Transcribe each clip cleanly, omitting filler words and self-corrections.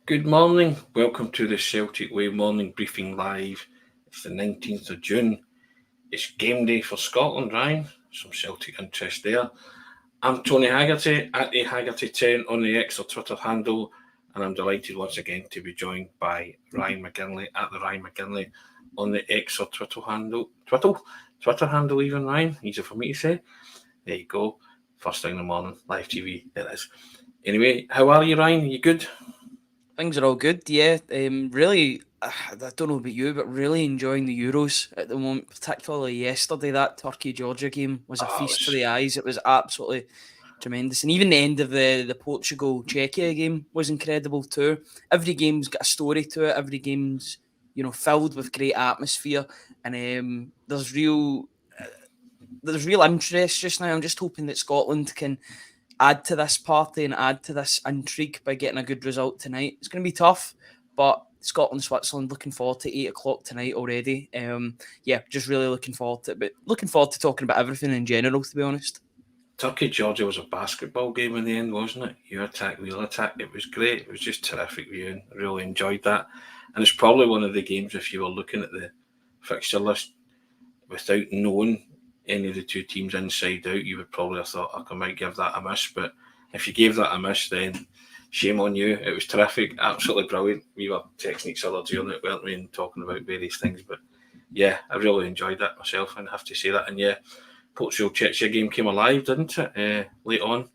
Good morning. Welcome to the Celtic Way morning briefing live. It's the 19th of June. It's game day for Scotland, Ryan. Some Celtic interest there. I'm Tony Haggerty at the Haggerty10 on the X or Twitter handle, and I'm delighted once again to be joined by Ryan McGinley at the Ryan McGinley on the X or Twitter handle. Twitter handle even, Ryan. Easy for me to say. There you go. First thing in the morning, live TV. It is. Anyway, how are you, Ryan? Are you good? Things are all good, yeah. Really, I don't know about you, but really enjoying the Euros at the moment, particularly yesterday. That Turkey-Georgia game was a Oh, it feast for was the eyes. It was absolutely tremendous. And even the end of the Portugal-Czechia game was incredible too. Every game's got a story to it. Every game's, filled with great atmosphere. And there's real interest just now. I'm just hoping that Scotland can add to this party and add to this intrigue by getting a good result tonight. It's going to be tough, but Scotland, Switzerland, looking forward to 8 o'clock tonight already. Yeah, just really looking forward to it, but looking forward to talking about everything in general, to be honest. Turkey Georgia was a basketball game in the end, wasn't it? You attack, we'll attack. It was great. It was just terrific viewing. I really enjoyed that. And it's probably one of the games, if you were looking at the fixture list without knowing any of the two teams inside out, you would probably have thought, I might give that a miss. But if you gave that a miss, then shame on you. It was terrific, absolutely brilliant. We were texting each other during it, weren't we, and talking about various things. But yeah, I really enjoyed that myself, and I have to say that. And yeah, Portugal Czechia game came alive, didn't it? Late on.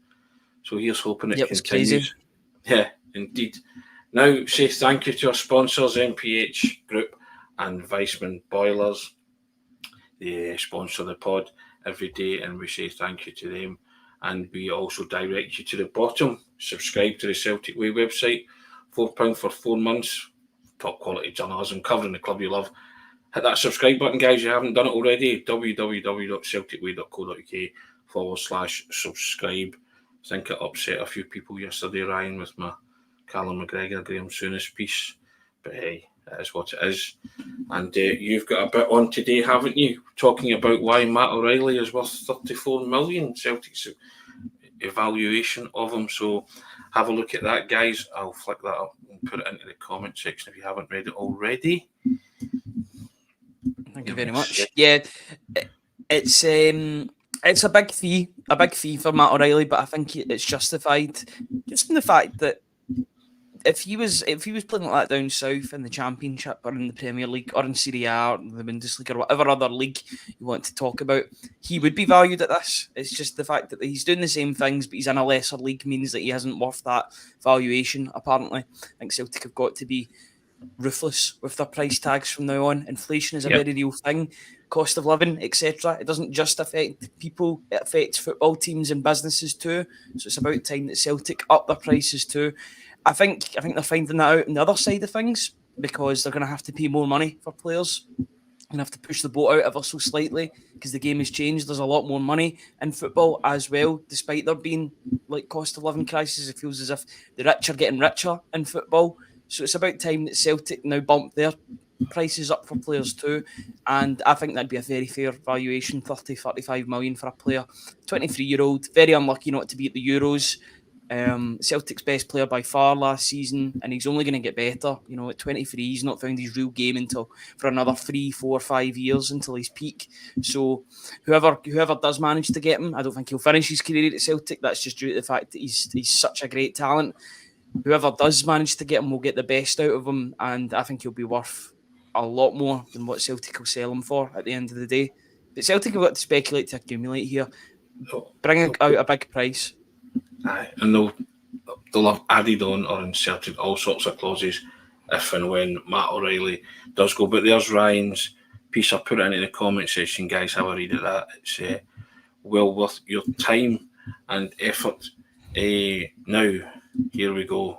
So here's hoping it Yep, it's crazy. continues. Yeah, indeed. Now, say thank you to our sponsors, MPH Group and Weissman Boilers. They sponsor the pod every day, and we say thank you to them. And we also direct you to the bottom. Subscribe to the Celtic Way website. £4 for 4 months. Top quality journalism covering the club you love. Hit that subscribe button, guys. You haven't done it already. www.celticway.co.uk/subscribe. I think it upset a few people yesterday, Ryan, with my Callum McGregor, Graham Souness piece. But hey, it is what it is. And you've got a bit on today, haven't you? Talking about why Matt O'Reilly is worth 34 million. Celtic's evaluation of him. So have a look at that, guys. I'll flick that up and put it into the comment section if you haven't read it already. Thank you very much. Yeah, it's a big fee for Matt O'Reilly, but I think it's justified just in the fact that if he was playing like that down south in the Championship or in the Premier League or in Serie A or the Bundesliga or whatever other league you want to talk about, he would be valued at this. It's just the fact that he's doing the same things, but he's in a lesser league means that he isn't worth that valuation. Apparently, I think Celtic have got to be ruthless with their price tags from now on. Inflation is a very real thing. Cost of living, etc. It doesn't just affect people; it affects football teams and businesses too. So it's about time that Celtic up their prices too. I think they're finding that out on the other side of things because they're going to have to pay more money for players and have to push the boat out ever so slightly because the game has changed. There's a lot more money in football as well, despite there being like cost of living crisis. It feels as if the rich are getting richer in football. So it's about time that Celtic now bump their prices up for players too. And I think that'd be a very fair valuation, 35 million for a player. 23-year-old, very unlucky not to be at the Euros. Celtic's best player by far last season, and he's only going to get better. You know, at 23, he's not found his real game until for another 3, 4, 5 years until his peak. So, whoever does manage to get him, I don't think he'll finish his career at Celtic. That's just due to the fact that he's such a great talent. Whoever does manage to get him will get the best out of him, and I think he'll be worth a lot more than what Celtic will sell him for at the end of the day. But Celtic have got to speculate to accumulate here, bring out a big price. Aye, and they'll have added on or inserted all sorts of clauses if and when Matt O'Reilly does go. But there's Ryan's piece. I put it into the comment section, guys. Have a read of that. It's well worth your time and effort. Now, here we go.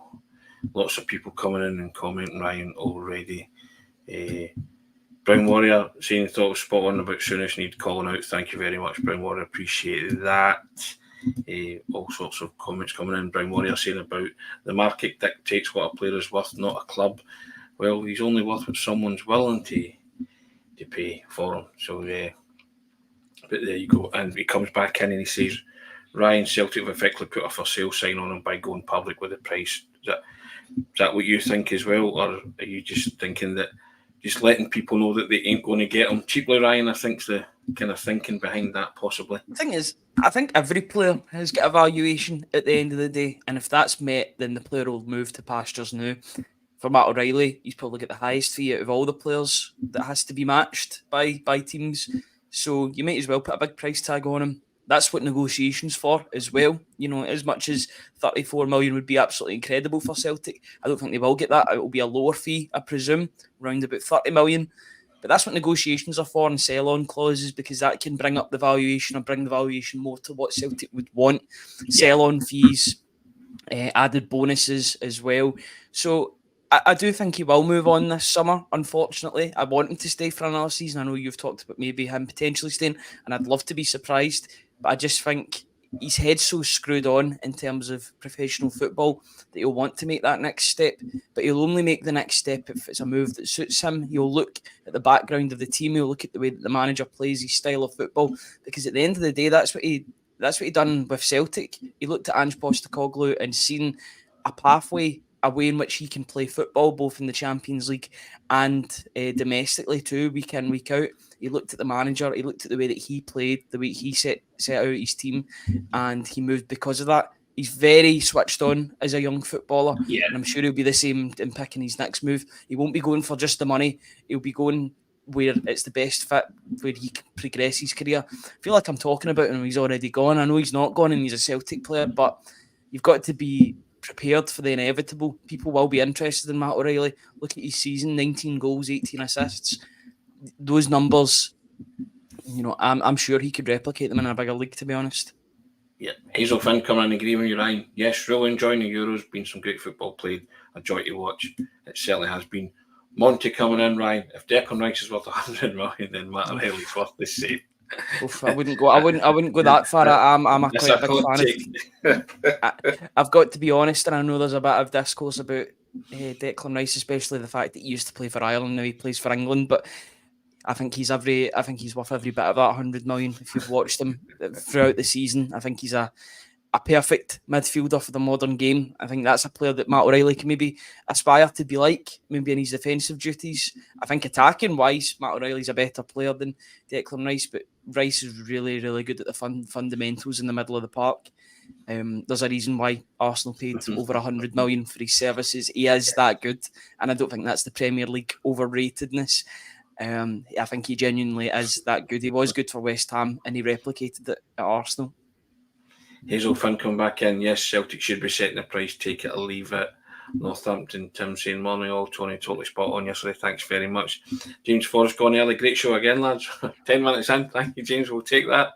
Lots of people coming in and commenting, Ryan, already. Brown Warrior saying he thought it was spot on about Souness need calling out. Thank you very much, Brown Warrior. Appreciate that. All sorts of comments coming in. Brown Warrior saying about the market dictates what a player is worth, not a club. Well, he's only worth what someone's willing to pay for him. So, but there you go. And he comes back in and he says, Ryan, Celtic have effectively put a for sale sign on him by going public with the price Is that what you think as well, or are you just thinking that just letting people know that they ain't going to get them cheaply, Ryan? I think's the kind of thinking behind that, possibly. The thing is, I think every player has got a valuation at the end of the day, and if that's met, then the player will move to pastures new. For Matt O'Reilly, he's probably got the highest fee out of all the players that has to be matched by teams. So you might as well put a big price tag on him. That's what negotiations for as well. You know, as much as 34 million would be absolutely incredible for Celtic, I don't think they will get that. It will be a lower fee, I presume, around about 30 million. But that's what negotiations are for, and sell-on clauses, because that can bring up the valuation or bring the valuation more to what Celtic would want. Sell-on fees, added bonuses as well. So I do think he will move on this summer, unfortunately. I want him to stay for another season. I know you've talked about maybe him potentially staying, and I'd love to be surprised. But I just think his head's so screwed on in terms of professional football that he'll want to make that next step. But he'll only make the next step if it's a move that suits him. He'll look at the background of the team. He'll look at the way that the manager plays, his style of football. Because at the end of the day, that's what he done with Celtic. He looked at Ange Postecoglou and seen a pathway, a way in which he can play football, both in the Champions League and domestically too, week in, week out. He looked at the manager, he looked at the way that he played, the way he set out his team, and he moved because of that. He's very switched on as a young footballer, and I'm sure he'll be the same in picking his next move. He won't be going for just the money. He'll be going where it's the best fit, where he can progress his career. I feel like I'm talking about him, he's already gone. I know he's not gone and he's a Celtic player, but you've got to be prepared for the inevitable. People will be interested in Matt O'Reilly. Look at his season, 19 goals, 18 assists. Those numbers, you know, I'm sure he could replicate them in a bigger league, to be honest. Yeah, Hazel Finn coming in, agree with you, Ryan. Yes, really enjoying the Euros, been some great football played, a joy to watch. It certainly has been. Monty coming in, Ryan. If Declan Rice is worth 100 million, then Matt O'Reilly's worth the same. Oof, I wouldn't go that far. I'm quite a big fan. I've got to be honest, and I know there's a bit of discourse about Declan Rice, especially the fact that he used to play for Ireland, now he plays for England. But I think he's worth every bit of that 100 million. If you've watched him throughout the season, I think he's a perfect midfielder for the modern game. I think that's a player that Matt O'Reilly can maybe aspire to be like, maybe in his defensive duties. I think attacking wise, Matt O'Reilly's a better player than Declan Rice, but Rice is really, really good at the fundamentals in the middle of the park. There's a reason why Arsenal paid over 100 million for his services. He is that good, and I don't think that's the Premier League overratedness. I think he genuinely is that good. He was good for West Ham, and he replicated it at Arsenal. Hazel Finn come back in. Yes, Celtic should be setting the price, take it or leave it. Northampton, Tim saying, morning all, Tony, totally spot on yesterday. Thanks very much. James Forrest gone early. Great show again, lads. 10 minutes in. Thank you, James. We'll take that.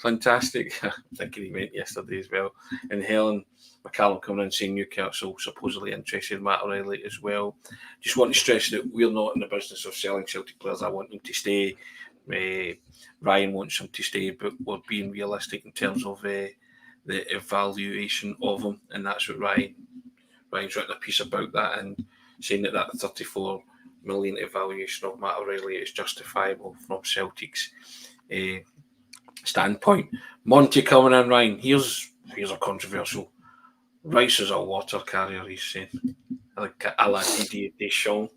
Fantastic. I think he went yesterday as well. And Helen McCallum coming in saying Newcastle supposedly interested in Matt O'Reilly as well. Just want to stress that we're not in the business of selling Celtic players. I want them to stay. Ryan wants them to stay, but we're being realistic in terms of the evaluation of them, and that's what Ryan's written a piece about that and saying that 34 million evaluation of Matt O'Reilly is justifiable from Celtic's standpoint. Monty coming in, Ryan. Here's a controversial. Rice is a water carrier, he's saying. Like a la Didier Deschamps.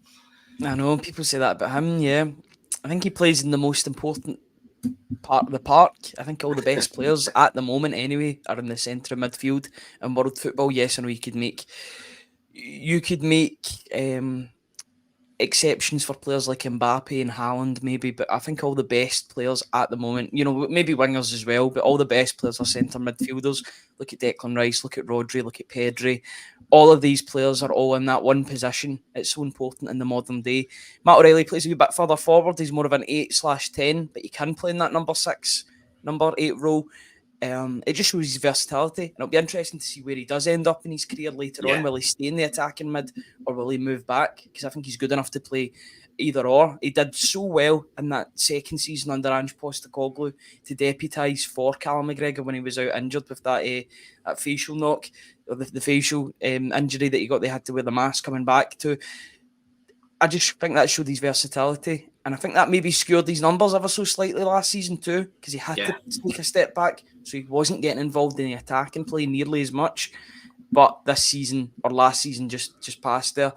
I know, people say that about him, yeah. I think he plays in the most important part of the park. I think all the best players at the moment anyway are in the centre of midfield in world football. Yes, I know you could make exceptions for players like Mbappe and Haaland maybe, but I think all the best players at the moment, you know, maybe wingers as well, but all the best players are centre midfielders. Look at Declan Rice, look at Rodri, look at Pedri. All of these players are all in that one position. It's so important in the modern day. Matt O'Reilly plays a wee bit further forward. He's more of an 8/10, but he can play in that number 6, number 8 role. It just shows his versatility, and it'll be interesting to see where he does end up in his career later on. Will he stay in the attacking mid, or will he move back? Because I think he's good enough to play either or. He did so well in that second season under Ange Postecoglou to deputise for Callum McGregor when he was out injured with that facial knock, or the facial injury that he got. They had to wear the mask coming back to. I just think that showed his versatility, and I think that maybe skewed his numbers ever so slightly last season too, because he had to take a step back, so he wasn't getting involved in the attacking play nearly as much. But this season, or last season just past there,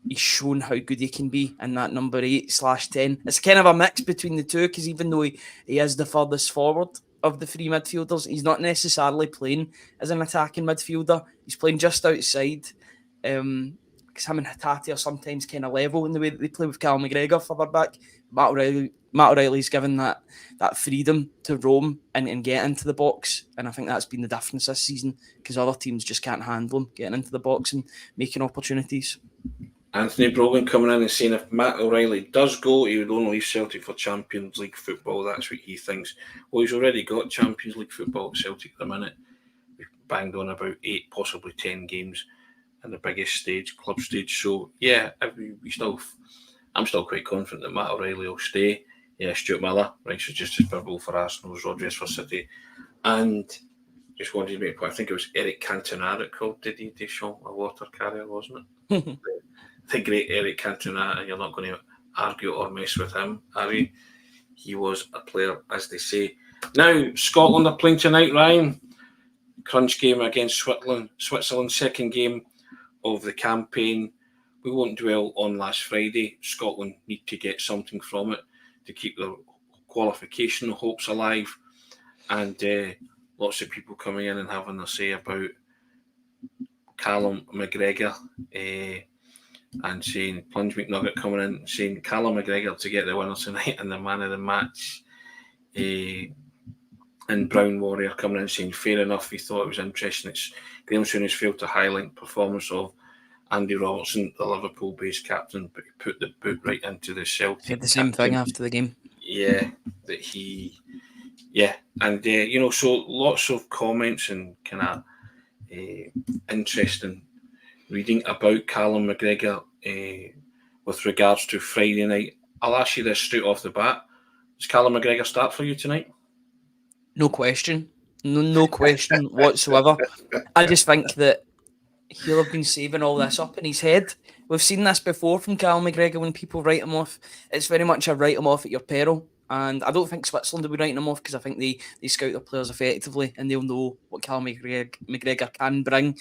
he's shown how good he can be in that number 8/10. It's kind of a mix between the two, because even though he is the furthest forward of the three midfielders, he's not necessarily playing as an attacking midfielder. He's playing just outside. Because him and Hatate are sometimes kind of level in the way that they play with Cal McGregor further back. Matt O'Reilly's given that freedom to roam and get into the box, and I think that's been the difference this season, because other teams just can't handle him getting into the box and making opportunities. Anthony Brogan coming in and saying if Matt O'Reilly does go, he would only leave Celtic for Champions League football. That's what he thinks. Well, he's already got Champions League football at Celtic at the minute. We've banged on about 8, possibly 10 games in the biggest stage, club stage. So, yeah, I'm still quite confident that Matt O'Reilly will stay. Yeah, Stuart Miller, Rice is just as verbal for Arsenal as Rodriguez for City. And just wanted to make a point, I think it was Eric Cantona that called Didier Deschamps a water carrier, wasn't it? The great Eric Cantona, and you're not going to argue or mess with him, are you? He was a player, as they say. Now, Scotland are playing tonight, Ryan. Crunch game against Switzerland, second game of the campaign. We won't dwell on last Friday. Scotland need to get something from it to keep their qualification hopes alive. And lots of people coming in and having their say about Callum McGregor. And saying Plunge McNugget coming in saying Callum McGregor to get the winner tonight and the man of the match. And Brown Warrior coming in saying fair enough, he thought it was interesting. It's Graham Souness failed to highlight the performance of Andy Robertson, the Liverpool-based captain, but he put the boot right into the Celtic. He had the same thing after the game. Yeah, that he... Yeah, and so lots of comments and kind of interesting reading about Callum McGregor with regards to Friday night. I'll ask you this straight off the bat. Does Callum McGregor start for you tonight? No question. No question whatsoever. I just think that he'll have been saving all this up in his head. We've seen this before from Callum McGregor when people write him off. It's very much a write him off at your peril. And I don't think Switzerland will be writing him off, because I think they scout their players effectively and they'll know what Callum McGregor can bring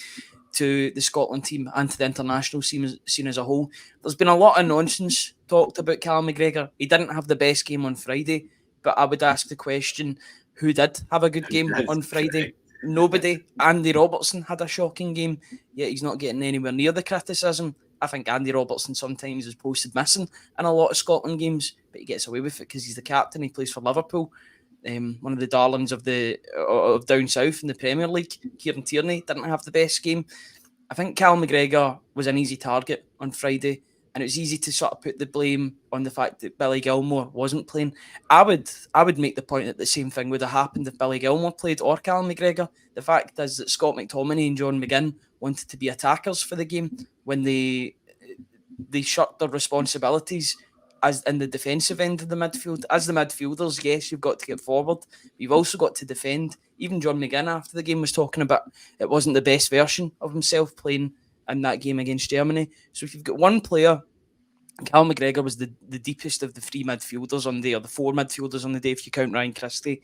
to the Scotland team and to the international scene as a whole. There's been a lot of nonsense talked about Callum McGregor. He didn't have the best game on Friday, but I would ask the question, who did have a good game on Friday? Nobody. Andy Robertson had a shocking game, yet he's not getting anywhere near the criticism. I think Andy Robertson sometimes is posted missing in a lot of Scotland games, but he gets away with it because he's the captain. He plays for Liverpool. One of the darlings of down south in the Premier League, Kieran Tierney, didn't have the best game. I think Callum McGregor was an easy target on Friday, and it was easy to sort of put the blame on the fact that Billy Gilmour wasn't playing. I would make the point that the same thing would have happened if Billy Gilmour played or Callum McGregor. The fact is that Scott McTominay and John McGinn wanted to be attackers for the game when they shirked their responsibilities as in the defensive end of the midfield. As the midfielders, yes, you've got to get forward, but you've also got to defend. Even John McGinn after the game was talking about it wasn't the best version of himself playing in that game against Germany. So if you've got one player, Callum McGregor was the deepest of the three midfielders on the day, or the four midfielders on the day if you count Ryan Christie.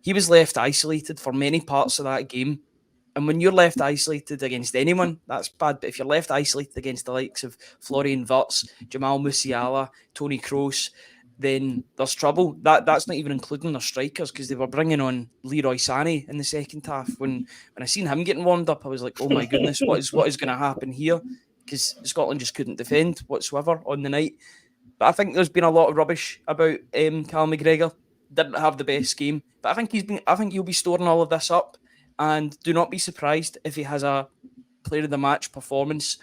He was left isolated for many parts of that game. And when you're left isolated against anyone, that's bad. But if you're left isolated against the likes of Florian Wirtz, Jamal Musiala, Tony Kroos, then there's trouble. That's not even including their strikers, because they were bringing on Leroy Sané in the second half. When I seen him getting warmed up, I was like, oh my goodness, what is going to happen here? Because Scotland just couldn't defend whatsoever on the night. But I think there's been a lot of rubbish about Callum McGregor. Didn't have the best game, but I think he'll be storing all of this up. And do not be surprised if he has a player of the match performance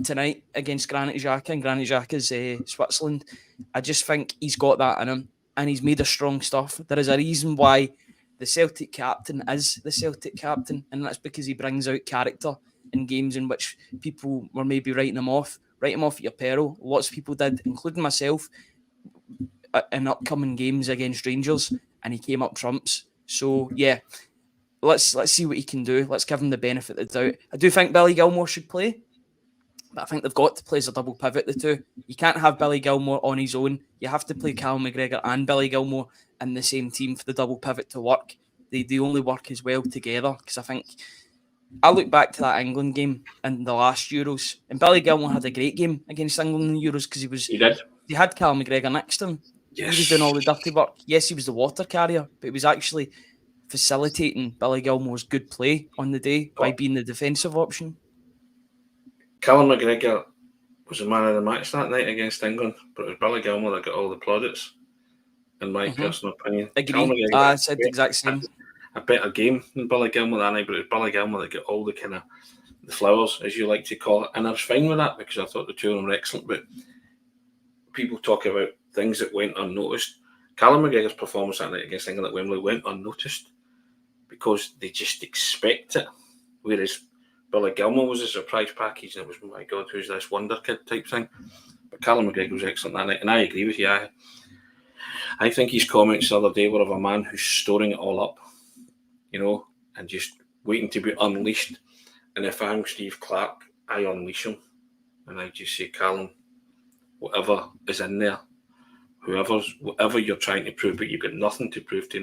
tonight against Granit Xhaka, and Granit Xhaka's Switzerland. I just think he's got that in him, and he's made of strong stuff. There is a reason why the Celtic captain is the Celtic captain, and that's because he brings out character in games in which people were maybe writing him off. Write him off at your peril. Lots of people did, including myself, in upcoming games against Rangers, and he came up trumps. So, yeah. Let's see what he can do. Let's give him the benefit of the doubt. I do think Billy Gilmour should play, but I think they've got to play as a double pivot, the two. You can't have Billy Gilmour on his own. You have to play Callum McGregor and Billy Gilmour in the same team for the double pivot to work. They only work as well together, because I think I look back to that England game in the last Euros, and Billy Gilmour had a great game against England in the Euros because He did. he had Callum McGregor next to him. Yes. He was doing all the dirty work. Yes, he was the water carrier, but he was actually facilitating Billy Gilmour's good play on the day by being the defensive option. Callum McGregor was the man of the match that night against England, but it was Billy Gilmour that got all the plaudits, in my personal opinion. Agree. I said the exact same. A better game than Billy Gilmour that night, but it was Billy Gilmour that got all the kind of the flowers, as you like to call it, and I was fine with that because I thought the two of them were excellent. But people talk about things that went unnoticed. Callum McGregor's performance that night against England at Wembley went unnoticed because they just expect it, whereas Billy Gilmour was a surprise package, and it was, my God, who's this wonder kid type thing. But Callum McGregor was excellent that night, and I agree with you. I think his comments the other day were of a man who's storing it all up, and just waiting to be unleashed. And if I'm Steve Clarke, I unleash him, and I just say, Callum, whatever is in there, whatever you're trying to prove, but you've got nothing to prove to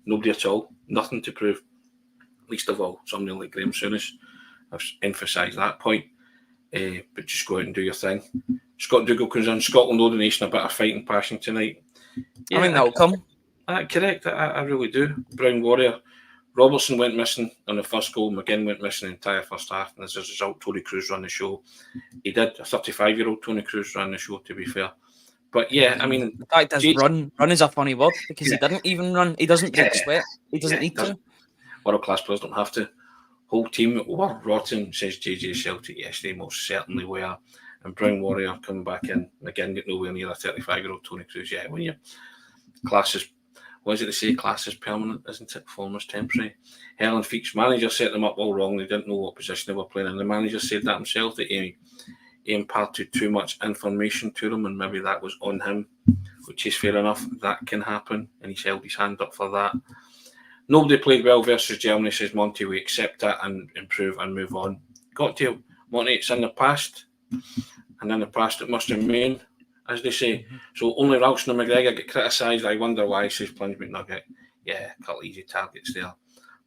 nobody at all, nothing to prove. Least of all, somebody like Graham Souness. I've emphasised that point. But just go out and do your thing. Scott Dougal comes in. Scotland owe the nation a bit of fighting passion tonight. I think that'll come. Correct. I really do. Brown Warrior. Robertson went missing on the first goal. McGinn went missing the entire first half. And as a result, Tony Cruz ran the show. He did. A 35-year-old Tony Cruz ran the show, to be fair. But yeah, I mean... The fact is, run is a funny word because he didn't even run. He doesn't break sweat. He doesn't need to. World-class players don't have to. Whole team were rotten, says JJ Celtic. Yes, they most certainly were. And Brown Warrior coming back in. Again, get nowhere near a 35-year-old Tony Cruz. Yeah, when your class is... What is it they say? Class is permanent, isn't it? Form is temporary. Helen Feek's manager set them up all wrong. They didn't know what position they were playing. And the manager said that himself, that he imparted too much information to them, and maybe that was on him, which is fair enough. That can happen. And he's held his hand up for that. Nobody played well versus Germany, says Monty. We accept that and improve and move on. Got to, Monty, it's in the past. And in the past it must remain, as they say. So only Ralston and McGregor get criticised. I wonder why, says Plunge McNugget. Yeah, a couple of easy targets there.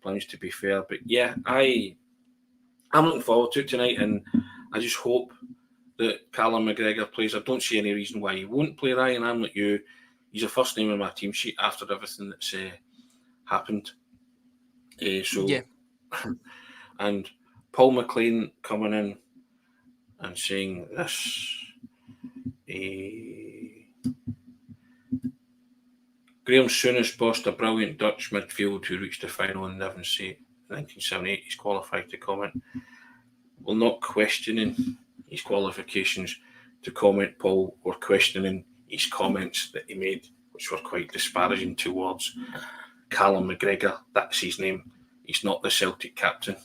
Plunge, to be fair. But yeah, I'm looking forward to it tonight, and I just hope that Callum McGregor plays. I don't see any reason why he won't play. Ryan, I'm like you. He's the first name on my team sheet after everything that's happened. Yeah. And Paul McLean coming in and saying this. Graham Souness bossed a brilliant Dutch midfield who reached the final in 1978. He's qualified to comment. Well, not questioning his qualifications to comment, Paul. We're questioning his comments that he made, which were quite disparaging towards Callum McGregor. That's his name. He's not the Celtic captain.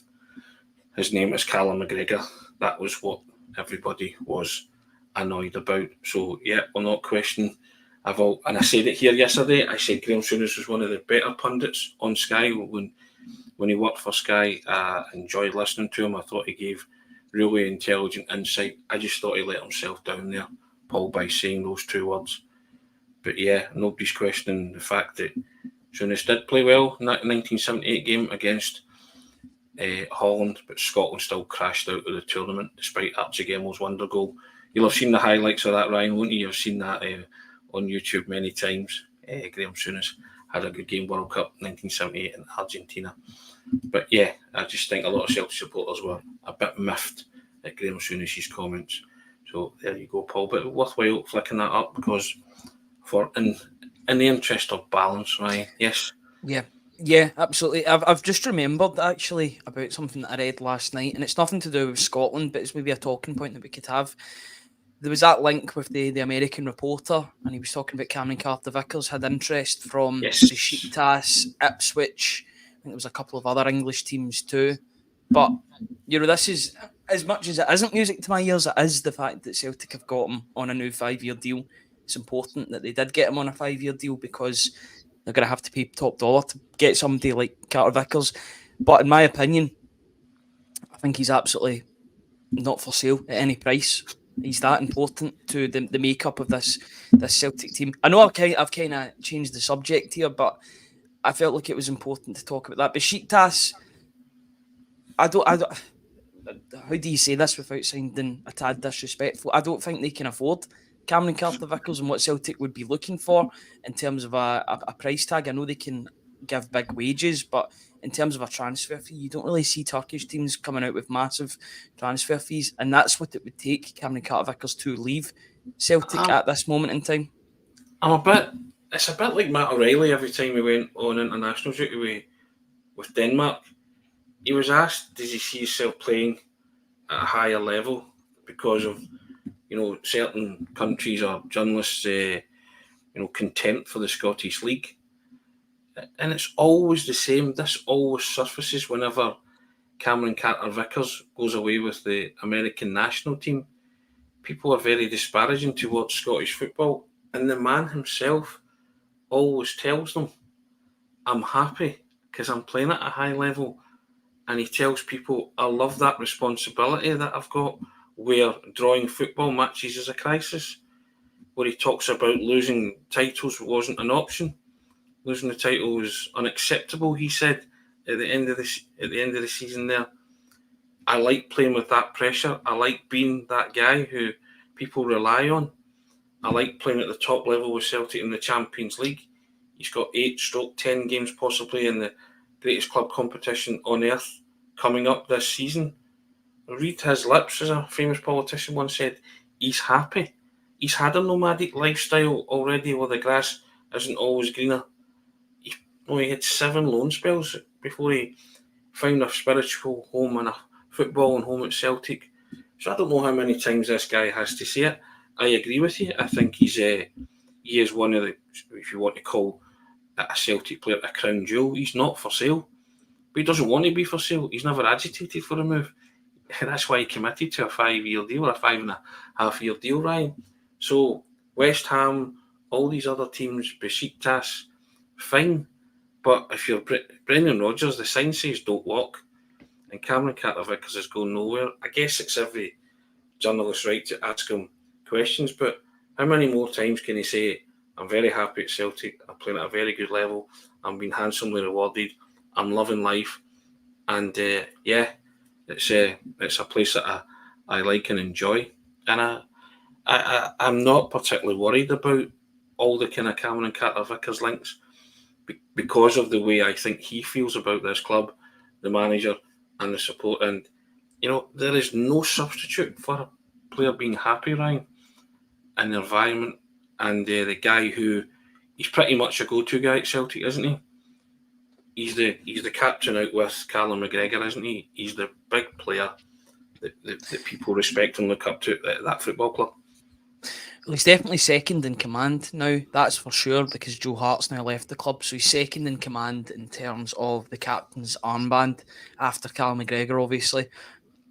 His name is Callum McGregor. That was what everybody was annoyed about. So yeah, we'll not question. And I said it here yesterday. I said Graham Souness was one of the better pundits on Sky when he worked for Sky. I enjoyed listening to him. I thought he gave really intelligent insight. I just thought he let himself down there, Paul, by saying those two words. But yeah, nobody's questioning the fact that Souness did play well in that 1978 game against Holland, but Scotland still crashed out of the tournament despite Archie Gemmell's wonder goal. You'll have seen the highlights of that, Ryan, won't you? You've seen that on YouTube many times. Graham Souness had a good game, World Cup 1978 in Argentina. But yeah, I just think a lot of Celtic supporters were a bit miffed at Graham Souness' comments. So there you go, Paul. But worthwhile flicking that up because in the interest of balance, Ryan, yes? Yeah, absolutely. I've just remembered actually about something that I read last night, and it's nothing to do with Scotland, but it's maybe a talking point that we could have. There was that link with the American reporter, and he was talking about Cameron Carter-Vickers had interest from Besiktas, Ipswich. I think there was a couple of other English teams too. But, this is, as much as it isn't music to my ears, it is the fact that Celtic have got him on a new 5-year deal. It's important that they did get him on a 5-year deal because they're going to have to pay top dollar to get somebody like Carter-Vickers. But in my opinion, I think he's absolutely not for sale at any price. He's that important to the makeup of this Celtic team. I know I've kind of changed the subject here, but I felt like it was important to talk about that. Besiktas, I don't. How do you say this without sounding a tad disrespectful? I don't think they can afford Cameron Carter-Vickers and what Celtic would be looking for in terms of a price tag. I know they can give big wages, but in terms of a transfer fee, you don't really see Turkish teams coming out with massive transfer fees, and that's what it would take Cameron Carter-Vickers to leave Celtic at this moment in time. It's a bit like Matt O'Reilly every time he went on international duty with Denmark. He was asked, does he see himself playing at a higher level because of, certain countries or journalists, contempt for the Scottish League. And it's always the same. This always surfaces whenever Cameron Carter-Vickers goes away with the American national team. People are very disparaging towards Scottish football. And the man himself always tells them, I'm happy because I'm playing at a high level. And he tells people, I love that responsibility that I've got, where drawing football matches is a crisis, where he talks about losing titles wasn't an option. Losing the title was unacceptable, he said, at the end of the season there. I like playing with that pressure. I like being that guy who people rely on. I like playing at the top level with Celtic in the Champions League. He's got 8-10 games possibly in the greatest club competition on earth coming up this season. Read his lips, as a famous politician once said, he's happy. He's had a nomadic lifestyle already where the grass isn't always greener. He had 7 loan spells before he found a spiritual home and a footballing home at Celtic. So I don't know how many times this guy has to say it. I agree with you. I think he is one of the, if you want to call a Celtic player a crown jewel. He's not for sale, but he doesn't want to be for sale. He's never agitated for a move. That's why he committed to a 5-year deal or a 5.5-year deal, Ryan. So West Ham, all these other teams, Besiktas, fine. But if you're Brendan Rodgers, the sign says don't walk. And Cameron Carter-Vickers is going nowhere. I guess it's every journalist's right to ask him questions, but how many more times can he say, I'm very happy at Celtic, I'm playing at a very good level, I'm being handsomely rewarded, I'm loving life, and it's a place that I like and enjoy. And I'm not particularly worried about all the kind of Cameron Carter-Vickers links because of the way I think he feels about this club, the manager and the support. And, there is no substitute for a player being happy, Ryan, in the environment. And the guy who, he's pretty much a go-to guy at Celtic, isn't he? He's the captain out with Callum McGregor, isn't he? He's the big player that people respect and look up to at that football club. Well, he's definitely second in command now, that's for sure, because Joe Hart's now left the club. So he's second in command in terms of the captain's armband after Callum McGregor, obviously.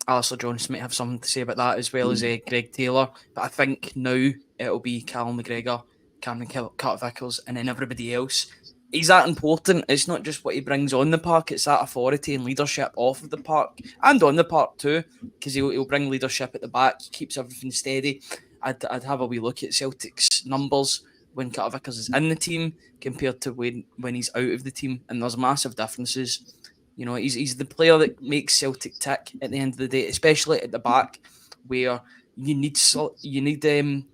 Alistair Johnson might have something to say about that, as well as Greg Taylor. But I think now it'll be Callum McGregor, Cameron Carter-Vickers, and then everybody else. He's that important. It's not just what he brings on the park, it's that authority and leadership off of the park and on the park too, because he'll bring leadership at the back. He keeps everything steady. I'd have a wee look at Celtic's numbers when Carter-Vickers is in the team compared to when he's out of the team, and there's massive differences. He's the player that makes Celtic tick at the end of the day, especially at the back, where you need solidity,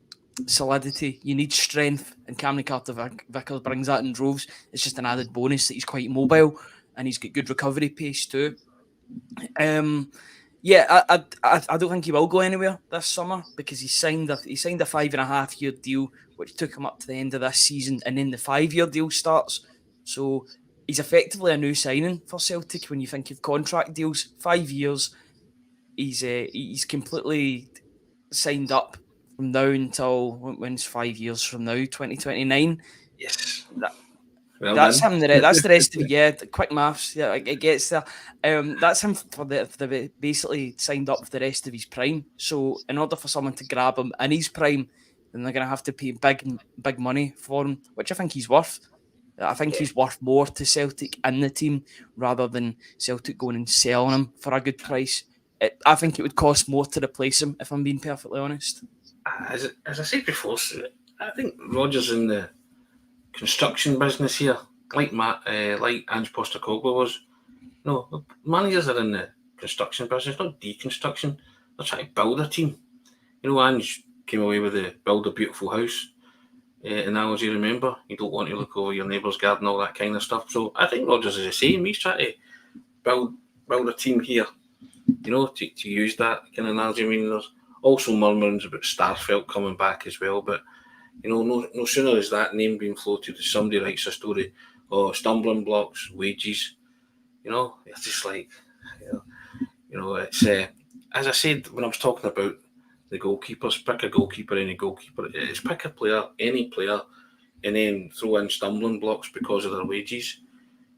you need strength, and Cameron Carter-Vickers brings that in droves. It's just an added bonus that he's quite mobile and he's got good recovery pace too. I don't think he will go anywhere this summer because he signed a 5.5-year deal, which took him up to the end of this season, and then the 5-year deal starts. So he's effectively a new signing for Celtic when you think of contract deals. 5 years, he's completely signed up from now until when's 5 years from now, 2029. Yes. That's him. That's the rest of the year. Quick maths. Yeah, it gets there. That's him for the basically signed up for the rest of his prime. So in order for someone to grab him in his prime, then they're going to have to pay big money for him, which I think he's worth. I think he's worth more to Celtic in the team rather than Celtic going and selling him for a good price. I think it would cost more to replace him, if I'm being perfectly honest. As I said before, I think Rodgers in the construction business here, like Ange Postecoglou was. No, managers are in the construction business, not deconstruction. They're trying to build a team. You know, Ange came away with the build a beautiful house analogy, remember? You don't want to look over your neighbour's garden, all that kind of stuff. So I think Rodgers is the same. He's trying to build a team here, you know, to use that kind of analogy. I mean, there's also murmurings about Starfelt coming back as well, but, you know, no sooner is that name being floated as somebody writes a story, stumbling blocks, wages, you know, it's just like, you know, it's, as I said, when I was talking about the goalkeepers, pick a goalkeeper, any goalkeeper, it's pick a player, any player, and then throw in stumbling blocks because of their wages,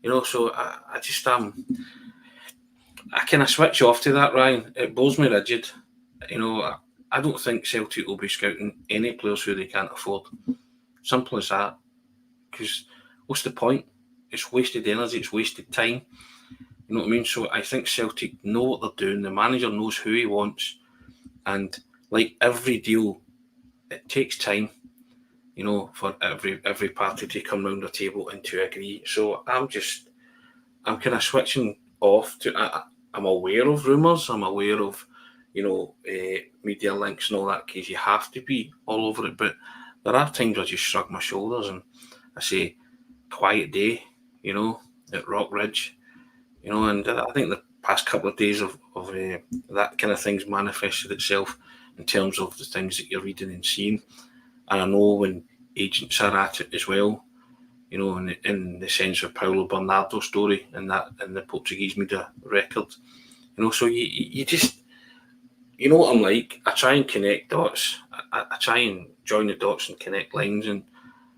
you know, so I just, I kind of switch off to that, Ryan. It blows me rigid, you know. I don't think Celtic will be scouting any players who they can't afford. Simple as that. Because what's the point? It's wasted energy, it's wasted time. You know what I mean? So I think Celtic know what they're doing. The manager knows who he wants. And like every deal, it takes time, you know, for every party to come round the table and to agree. So I'm kind of switching off to. I'm aware of rumours. I'm aware of, you know, media links and all that, because you have to be all over it. But there are times I just shrug my shoulders and I say, quiet day, you know, at Rock Ridge, you know, and I think the past couple of days of that kind of thing's manifested itself in terms of the things that you're reading and seeing. And I know when agents are at it as well, you know, in the sense of Paulo Bernardo's story and the Portuguese media record, you know, so you just, you know what I'm like. I try and connect dots. I try and join the dots and connect lines, and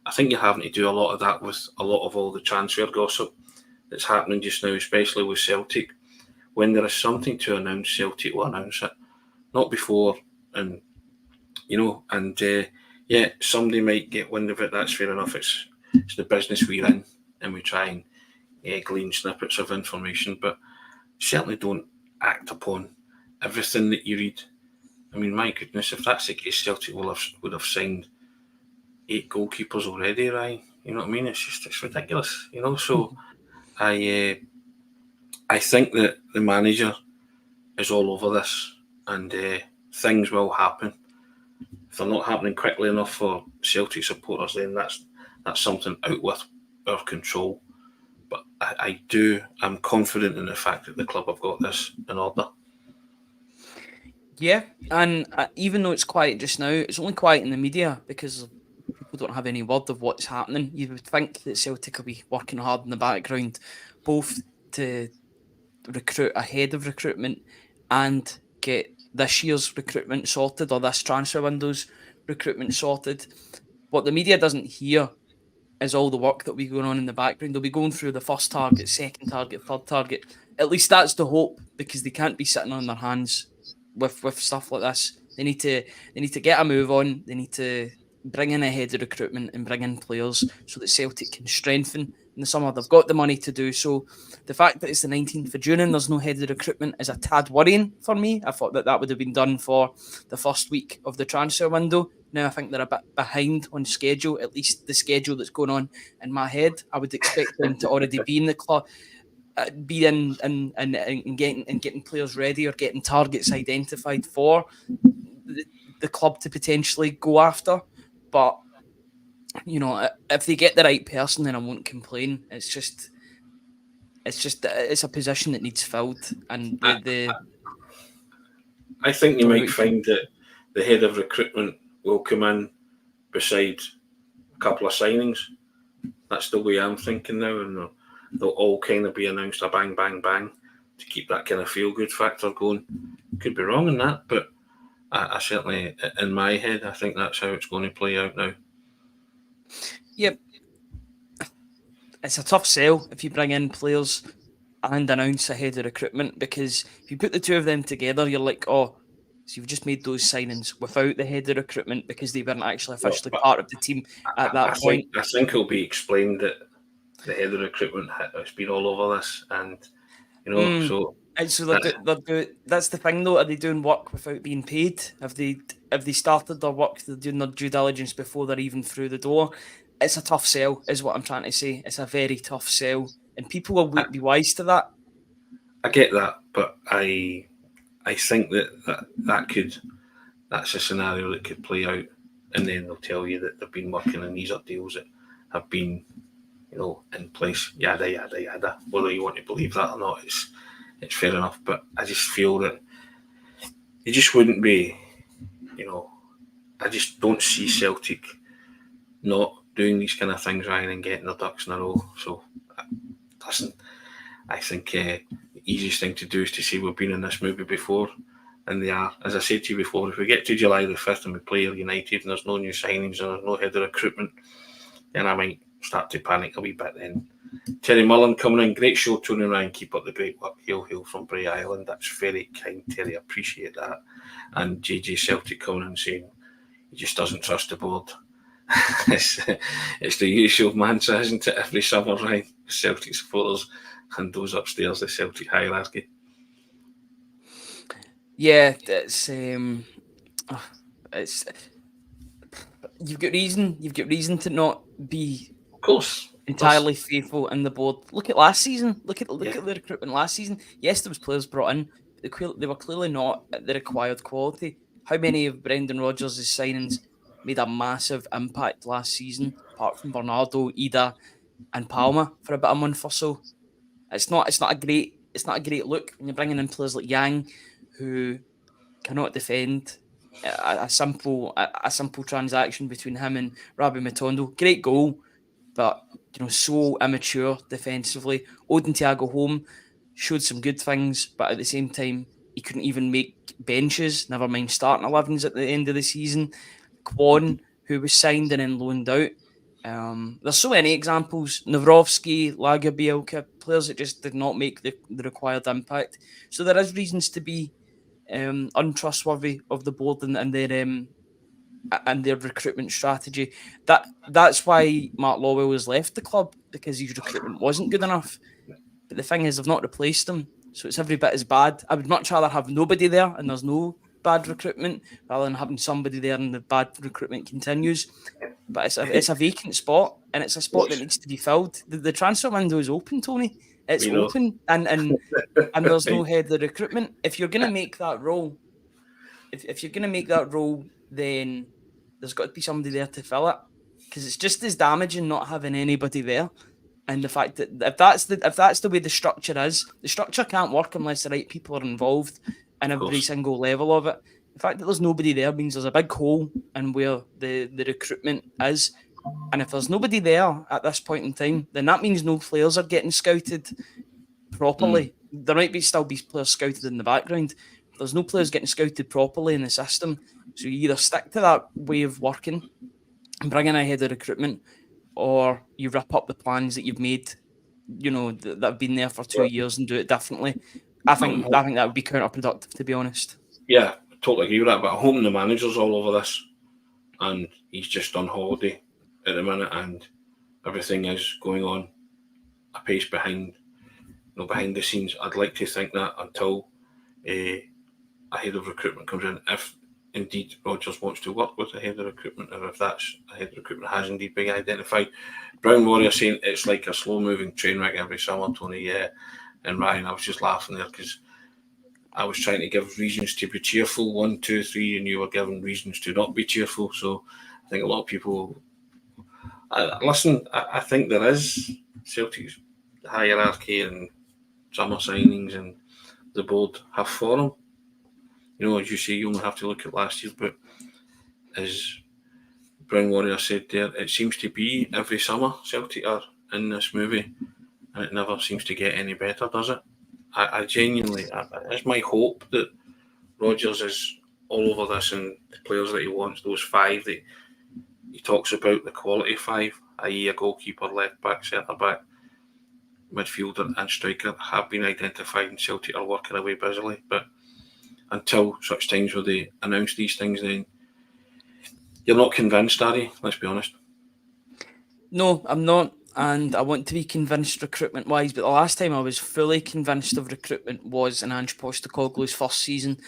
I think you're having to do a lot of that with a lot of all the transfer gossip that's happening just now, especially with Celtic. When there is something to announce, Celtic will announce it, not before. And, you know, and yeah, somebody might get wind of it. That's fair enough. It's the business we're in, and we try and glean snippets of information, but certainly don't act upon everything that you read. I mean, my goodness, if that's the case, Celtic would have signed 8 goalkeepers already, right? You know what I mean? It's ridiculous, you know. So I think that the manager is all over this, and things will happen. If they're not happening quickly enough for Celtic supporters, then that's something out with our control. But I'm confident in the fact that the club have got this in order. Yeah, and even though it's quiet just now, it's only quiet in the media because people don't have any word of what's happening. You would think that Celtic will be working hard in the background, both to recruit ahead of recruitment and get this year's recruitment sorted, or this transfer window's recruitment sorted. What the media doesn't hear is all the work that will be going on in the background. They'll be going through the first target, second target, third target. At least that's the hope, because they can't be sitting on their hands with stuff like this. They need to get a move on. They need to bring in a head of recruitment and bring in players so that Celtic can strengthen in the summer. They've got the money to do so. The fact that it's the 19th of June and there's no head of recruitment is a tad worrying for me. I thought that would have been done for the first week of the transfer window. Now I think they're a bit behind on schedule, at least the schedule that's going on in my head. I would expect them to already be in the club, be in and getting players ready, or getting targets identified for the club to potentially go after. But, you know, if they get the right person, then I won't complain. It's a position that needs filled, and I think you might find that the head of recruitment will come in beside a couple of signings. That's the way I'm thinking now, and they'll all kind of be announced a bang, bang, bang to keep that kind of feel-good factor going. Could be wrong in that, but I certainly, in my head, I think that's how it's going to play out now. Yep. It's a tough sell if you bring in players and announce ahead of recruitment, because if you put the two of them together, you're like, oh, so you've just made those signings without the head of recruitment because they weren't actually officially part of the team at that point. I think it'll be explained that the head of recruitment has been all over this, and you know, so. And so that's the thing, though. Are they doing work without being paid? Have they started their work? They're doing their due diligence before they're even through the door. It's a tough sell, is what I'm trying to say. It's a very tough sell, and people will be wise to that. I get that, but I think that's a scenario that could play out, and then they'll tell you that they've been working on these are deals that have been, in place, yada yada yada. Whether you want to believe that or not, it's fair enough. But I just feel that it just wouldn't be, I just don't see Celtic not doing these kind of things, Ryan, and getting their ducks in a row. So, listen, I think the easiest thing to do is to say we've been in this movie before, and they are. As I said to you before, if we get to July the 5th and we play United and there's no new signings and there's no head of recruitment, then I might start to panic a wee bit then. Terry Mullen coming in, great show, Tony Ryan, keep up the great work. Hail from Bray Island, that's very kind, Terry, I appreciate that. And JJ Celtic coming in saying he just doesn't trust the board. It's the usual mantra, isn't it, every summer, right? Celtic supporters and those upstairs, the Celtic hierarchy. Yeah, it's you've got reason to not be, of course, entirely faithful in the board. Look at last season. Look at the recruitment last season. Yes, there was players brought in, but they were clearly not at the required quality. How many of Brendan Rodgers' signings made a massive impact last season, apart from Bernardo, Ida, and Palma for about a month or so? It's not a great look when you're bringing in players like Yang, who cannot defend a simple transaction between him and Rabbi Matondo. Great goal, but so immature defensively. Odin Thiago Home showed some good things, but at the same time, he couldn't even make benches, never mind starting 11s at the end of the season. Kwon, who was signed and then loaned out. There's so many examples. Navrovsky, Lagerbielka, players that just did not make the required impact. So there is reasons to be untrustworthy of the board and their recruitment strategy. That's why Mark Lawwell has left the club, because his recruitment wasn't good enough. But the thing is, they've not replaced him, so it's every bit as bad. I would much rather have nobody there and there's no bad recruitment, rather than having somebody there and the bad recruitment continues. But it's a vacant spot, and it's a spot that needs to be filled. The transfer window is open, Tony. It's open, and there's no head of recruitment. If you're going to make that role, if you're going to make that role, then there's got to be somebody there to fill it, because it's just as damaging not having anybody there. And the fact that if that's the way the structure is, the structure can't work unless the right people are involved in every single level of it. The fact that there's nobody there means there's a big hole in where the recruitment is. And if there's nobody there at this point in time, then that means no players are getting scouted properly. There might still be players scouted in the background. There's no players getting scouted properly in the system. So you either stick to that way of working and bring in a head of recruitment, or you rip up the plans that you've made, that have been there for 2 years, and do it differently. I think that would be counterproductive, to be honest. Yeah, totally agree with that. But I'm hoping the manager's all over this, and he's just on holiday at the minute, and everything is going on a pace behind the scenes. I'd like to think that until a head of recruitment comes in, if indeed Rodgers wants to work with a head of recruitment, or if that's a head of recruitment has indeed been identified. Brown Warrior saying it's like a slow-moving train wreck every summer, Tony. Yeah, and Ryan, I was just laughing there because I was trying to give reasons to be cheerful, 1, 2, 3, and you were giving reasons to not be cheerful. So I think a lot of people I think there is Celtic's hierarchy and summer signings and the board have form. As you say, you only have to look at last year, but as Brown Warrior said there, it seems to be every summer Celtic are in this movie, and it never seems to get any better, does it? I genuinely, it's my hope that Rodgers is all over this, and the players that he wants, those 5 that he talks about, the quality 5, i.e. a goalkeeper, left back, centre back, midfielder and striker, have been identified, and Celtic are working away busily. But until such times where they announce these things, then you're not convinced, are you? Let's be honest. No, I'm not. And I want to be convinced recruitment-wise, but the last time I was fully convinced of recruitment was in Ange Postecoglou's first season.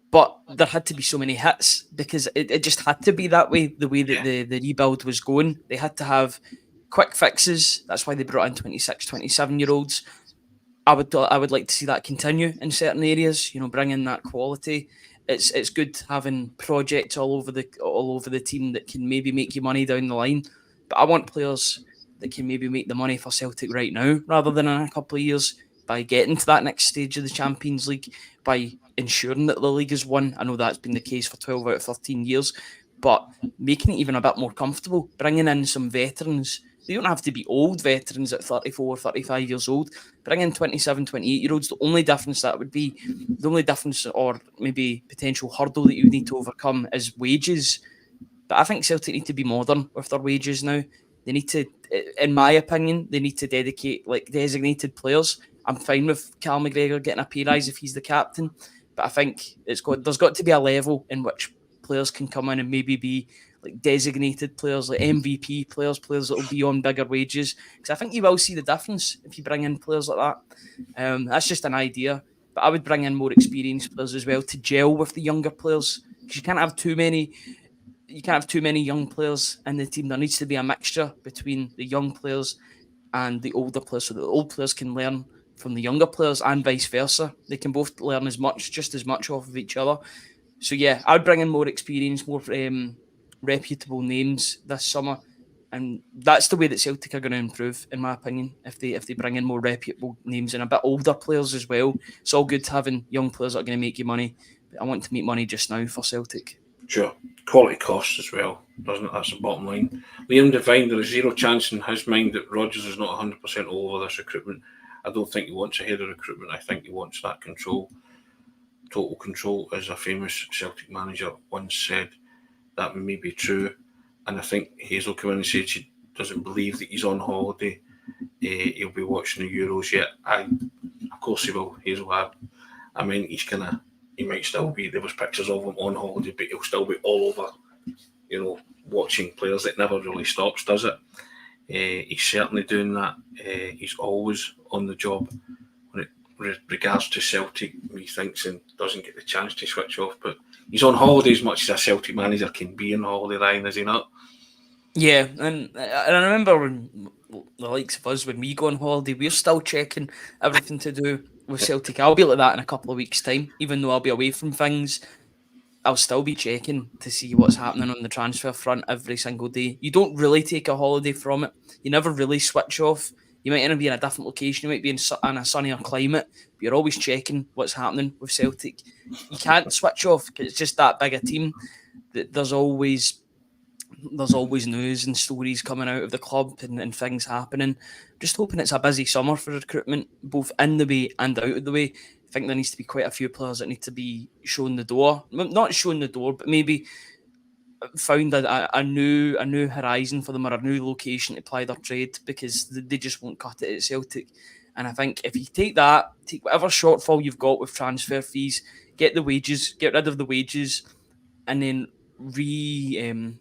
But there had to be so many hits, because it just had to be that way, the way that the rebuild was going. They had to have quick fixes. That's why they brought in 26, 27-year-olds. I would like to see that continue in certain areas. Bring in that quality. It's good having projects all over the team that can maybe make you money down the line. But I want players that can maybe make the money for Celtic right now, rather than in a couple of years, by getting to that next stage of the Champions League, by ensuring that the league is won. I know that's been the case for 12 out of 13 years, but making it even a bit more comfortable, bringing in some veterans. They don't have to be old veterans at 34, 35 years old. Bring in 27, 28-year-olds. The only difference or maybe potential hurdle that you need to overcome is wages. But I think Celtic need to be modern with their wages now. They need to, in my opinion, they need to dedicate designated players. I'm fine with Cal McGregor getting a pay rise if he's the captain, but I think there's got to be a level in which players can come in and maybe be like designated players, like MVP players that will be on bigger wages. Because I think you will see the difference if you bring in players like that. That's just an idea, but I would bring in more experienced players as well to gel with the younger players. Because you can't have too many young players in the team. There needs to be a mixture between the young players and the older players, so that the old players can learn from the younger players and vice versa. They can both learn just as much off of each other. So yeah, I'd bring in more experience, more reputable names this summer, and that's the way that Celtic are going to improve, in my opinion. If they bring in more reputable names and a bit older players as well, it's all good having young players that are going to make you money. But I want to make money just now for Celtic. Sure. Quality costs as well, doesn't it? That's the bottom line. Liam Devine, there is zero chance in his mind that Rodgers is not 100% all over this recruitment. I don't think he wants a head of recruitment. I think he wants that control, total control, as a famous Celtic manager once said. That may be true. And I think Hazel came in and said she doesn't believe that he's on holiday. He'll be watching the Euros yet. Of course he will, Hazel. I mean, he might still be, there was pictures of him on holiday, but he'll still be all over, watching players. It never really stops, does it? He's certainly doing that. He's always on the job. When it regards to Celtic, he thinks and doesn't get the chance to switch off, but he's on holiday as much as a Celtic manager can be on holiday, Ryan, is he not? Yeah, and I remember when the likes of us, when we go on holiday, we're still checking everything to do with Celtic. I'll be like that in a couple of weeks' time, even though I'll be away from things. I'll still be checking to see what's happening on the transfer front every single day. You don't really take a holiday from it. You never really switch off. You might be in a different location. You might be in a sunnier climate, but you're always checking what's happening with Celtic. You can't switch off because it's just that big a team. There's always news and stories coming out of the club and things happening. Just hoping it's a busy summer for recruitment, both in the way and out of the way. I think there needs to be quite a few players that need to be shown the door. Not shown the door, but maybe found a new horizon for them, or a new location to ply their trade, because they just won't cut it at Celtic. And I think if you take whatever shortfall you've got with transfer fees, get rid of the wages, and then rejig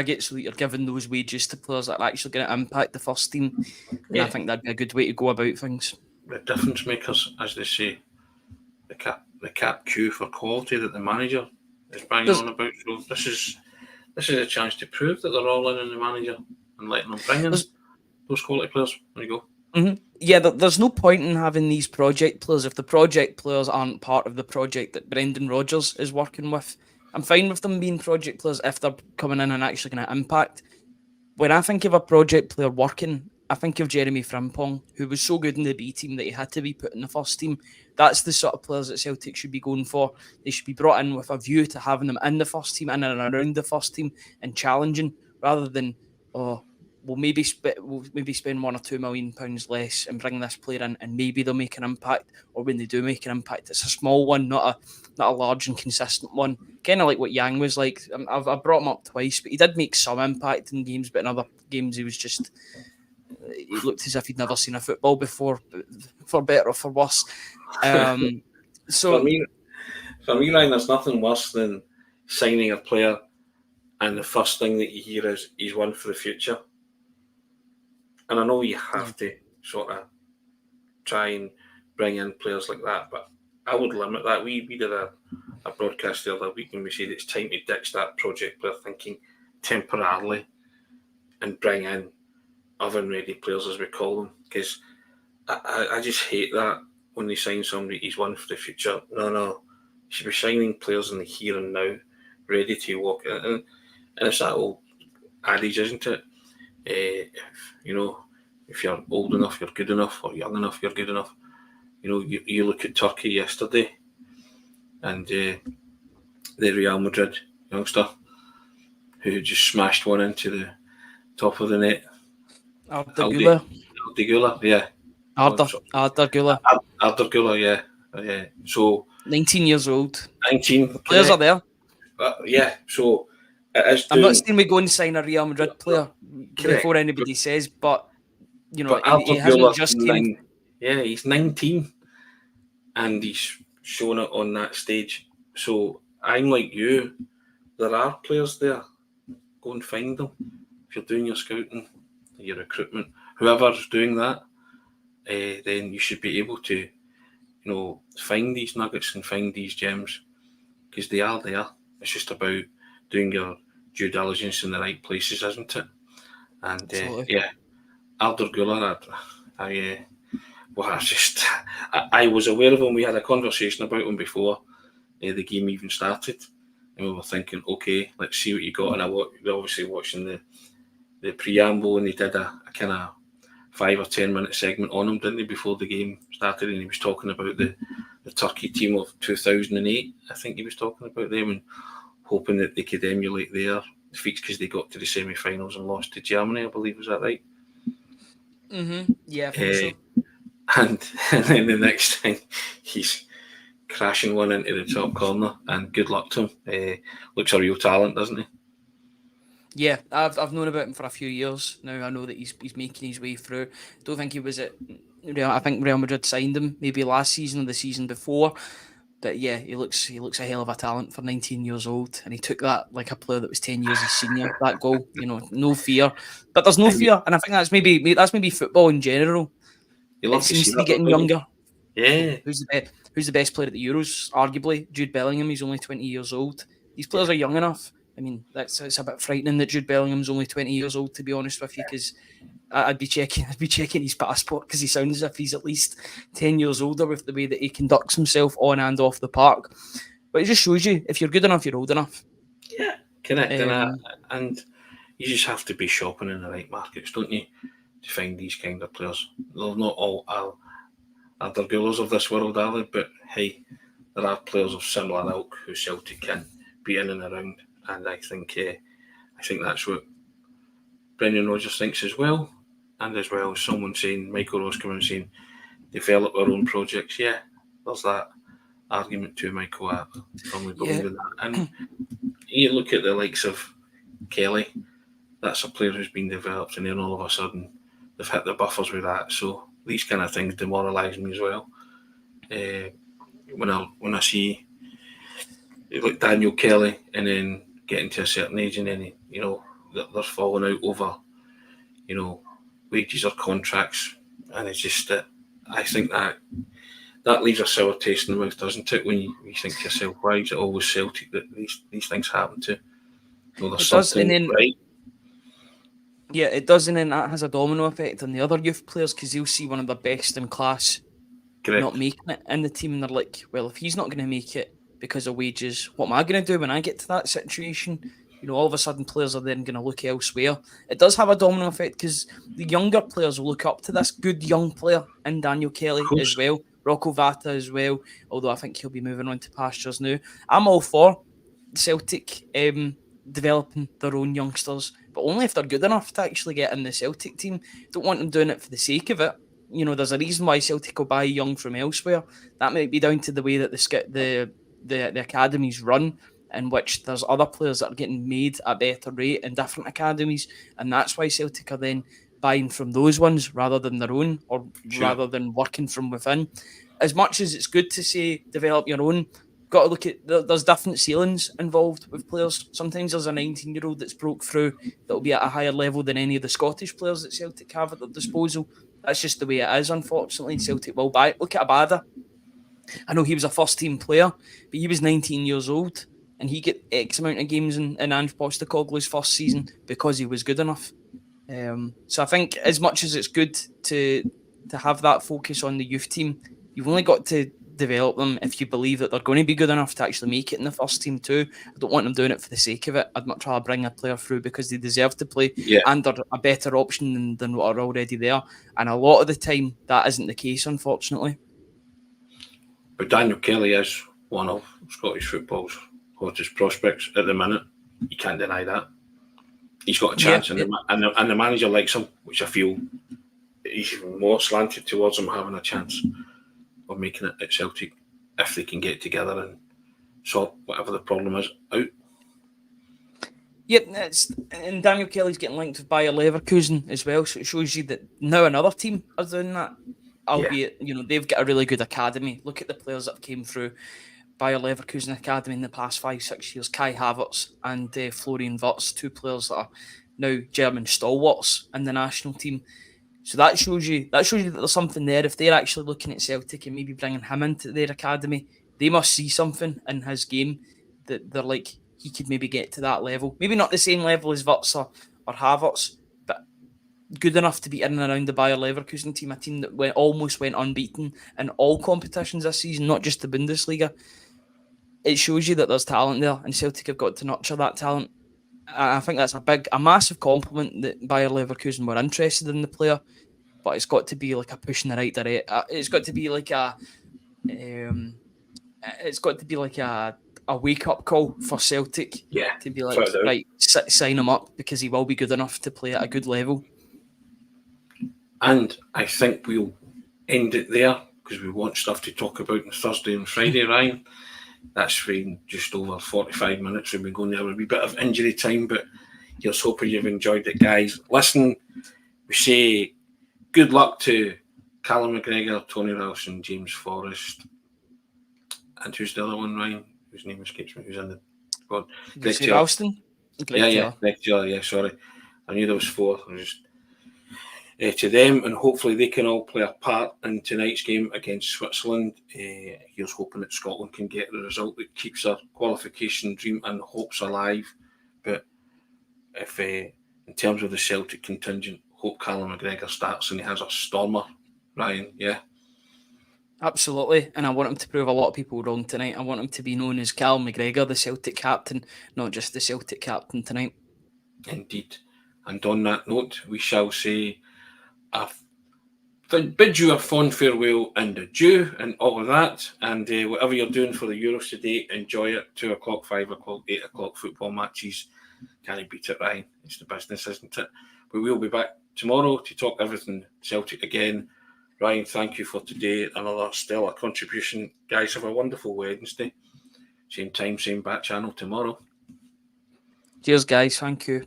it so that you're giving those wages to players that are actually going to impact the first team. And I think that'd be a good way to go about things. The difference makers, as they say, the cap queue for quality that the manager is banging on about. So this is a chance to prove that they're all in on the manager and letting them bring in those quality players. There you go. Mm-hmm. Yeah, there's no point in having these project players if the project players aren't part of the project that Brendan Rodgers is working with. I'm fine with them being project players if they're coming in and actually going to impact. When I think of a project player working, I think of Jeremy Frimpong, who was so good in the B team that he had to be put in the first team. That's the sort of players that Celtic should be going for. They should be brought in with a view to having them in the first team, in and around the first team, and challenging, rather than, we'll maybe spend £1 or £2 million less and bring this player in, and maybe they'll make an impact. Or when they do make an impact, it's a small one, not a large and consistent one. Kind of like what Yang was like. I've brought him up twice, but he did make some impact in games. But in other games, he looked as if he'd never seen a football before, for better or for worse. So for me, Ryan, there's nothing worse than signing a player and the first thing that you hear is he's one for the future. And I know you have to sort of try and bring in players like that, but I would limit that. We did a broadcast the other week when we said it's time to ditch that project player thinking temporarily and bring in oven-ready players, as we call them, because I just hate that when they sign somebody, he's one for the future. No, you should be signing players in the here and now, ready to walk in. And it's that old adage, isn't it? If you're old enough, you're good enough, or young enough, you're good enough. You look at Turkey yesterday, and the Real Madrid youngster who just smashed one into the top of the net. Arda Güler. Yeah. Arda Güler. Arda Güler, yeah. So 19 years old. 19 players are there. Yeah, so it is. I'm not saying we go and sign a Real Madrid player before anybody says, but he hasn't just came. Yeah, he's 19, and he's shown it on that stage. So I'm like you. There are players there. Go and find them. If you're doing your scouting, your recruitment, whoever's doing that, then you should be able to, find these nuggets and find these gems, because they are there. It's just about doing your due diligence in the right places, isn't it? And Arda Güler, I was aware of him. We had a conversation about him before the game even started, and we were thinking, okay, let's see what you got. And we're obviously watching the preamble, and he did a kind of 5 or 10 minute segment on him, didn't he, before the game started? And he was talking about the Turkey team of 2008. I think he was talking about them and hoping that they could emulate their defeats, because they got to the semi-finals and lost to Germany, I believe. Was that right? Mm-hmm. Yeah, I think so. And then the next thing, he's crashing one into the top corner, and good luck to him. Looks a real talent, doesn't he? Yeah, I've known about him for a few years now. I know that he's making his way through. Don't think he was at Real. I think Real Madrid signed him maybe last season or the season before. But yeah, he looks a hell of a talent for 19 years old, and he took that like a player that was 10 years his senior. That goal, no fear. But there's no fear, and I think that's maybe football in general. It seems to be getting younger. Yeah. Who's the best player at the Euros? Arguably Jude Bellingham. He's only 20 years old. These players are young enough. I mean, it's a bit frightening that Jude Bellingham's only 20 years old, to be honest with you, because I'd be checking his passport, because he sounds as if he's at least 10 years older with the way that he conducts himself on and off the park. But it just shows you, if you're good enough, you're old enough. Yeah, correct. And you just have to be shopping in the right markets, don't you, to find these kind of players. They're not all Arda Gülers of this world, are they? But hey, there are players of similar ilk who Celtic can be in and around. And I think that's what Brendan Rodgers thinks as well. And as well as someone saying, Michael Ross coming and saying, develop our own projects. Yeah, there's that argument too, Michael. I firmly believe in that. And you look at the likes of Kelly, that's a player who's been developed, and then all of a sudden they've hit the buffers with that. So these kind of things demoralise me as well. When I see like Daniel Kelly, and then getting to a certain age, and then they're falling out over wages or contracts, and it's just that I think that leaves a sour taste in the mouth, doesn't it? When you think to yourself, why is it always Celtic that these things happen to? There's something right. Yeah, it does, and then that has a domino effect on the other youth players, because you'll see one of the best in class not making it in the team, and they're like, well, if he's not going to make it because of wages, what am I going to do when I get to that situation? All of a sudden players are then going to look elsewhere. It does have a domino effect, because the younger players will look up to this good young player in Daniel Kelly as well, Rocco Vata as well, although I think he'll be moving on to pastures now. I'm all for Celtic developing their own youngsters, but only if they're good enough to actually get in the Celtic team. Don't want them doing it for the sake of it. There's a reason why Celtic will buy young from elsewhere. That might be down to the way that the academies run, in which there's other players that are getting made at a better rate in different academies, and that's why Celtic are then buying from those ones rather than their own, or rather than working from within. As much as it's good to say develop your own, got to look at there's different ceilings involved with players. Sometimes there's a 19-year-old that's broke through that'll be at a higher level than any of the Scottish players that Celtic have at their disposal. That's just the way it is, unfortunately. Celtic will buy it. Look at Abada. I know he was a first-team player, but he was 19 years old, and he got X amount of games in Ange Postecoglou's first season because he was good enough. So I think as much as it's good to to have that focus on the youth team. You've only got to develop them if you believe that they're going to be good enough to actually make it in the first team too. I don't want them doing it for the sake of it. I'd much rather bring a player through because they deserve to play and are a better option than what are already there. And a lot of the time, that isn't the case, unfortunately. But Daniel Kelly is one of Scottish football's hottest prospects at the minute. You can't deny that. He's got a chance, and the manager likes him, which I feel he's more slanted towards him having a chance of making it at Celtic if they can get together and sort whatever the problem is out. Yep, and Daniel Kelly's getting linked with Bayer Leverkusen as well, so it shows you that now another team are doing that. Albeit, they've got a really good academy. Look at the players that came through Bayer Leverkusen academy in the past 5-6 years. Kai Havertz and Florian Wirtz, 2 players that are now German stalwarts in the national team. So that shows you that there's something there. If they're actually looking at Celtic and maybe bringing him into their academy, they must see something in his game that they're like, he could maybe get to that level. Maybe not the same level as Wirtz or Havertz, but good enough to be in and around the Bayer Leverkusen team, a team that almost went unbeaten in all competitions this season, not just the Bundesliga. It shows you that there's talent there, and Celtic have got to nurture that talent. I think that's a massive compliment that Bayer Leverkusen were interested in the player, but it's got to be like a push in the right direction. It's got to be like a wake up call for Celtic. To be like, right, sign him up because he will be good enough to play at a good level. And I think we'll end it there because we want stuff to talk about on Thursday and Friday, Ryan. That's been just over 45 minutes. We've been going there with a wee bit of injury time, but here's hoping you've enjoyed it, guys. Listen, we say good luck to Callum McGregor, Tony Ralston, James Forrest, and who's the other one, Ryan? Whose name escapes me? Who's in the squad? Greg Ralston? Greg Taylor, sorry. I knew there was 4. I just to them, and hopefully they can all play a part in tonight's game against Switzerland. Here's hoping that Scotland can get the result that keeps their qualification dream and hopes alive. But if in terms of the Celtic contingent, hope Callum McGregor starts and he has a stormer, Ryan, yeah? Absolutely, and I want him to prove a lot of people wrong tonight. I want him to be known as Callum McGregor, the Celtic captain, not just the Celtic captain tonight. Indeed. And on that note, we shall say bid you a fond farewell and adieu and all of that, and whatever you're doing for the Euros today, enjoy it. 2 o'clock, 5 o'clock, 8 o'clock football matches, can't beat it, Ryan. It's the business, isn't it? But we'll be back tomorrow to talk everything Celtic again. Ryan, thank you for today. Another stellar contribution. Guys, have a wonderful Wednesday. Same time, same bat channel tomorrow. Cheers, guys. Thank you.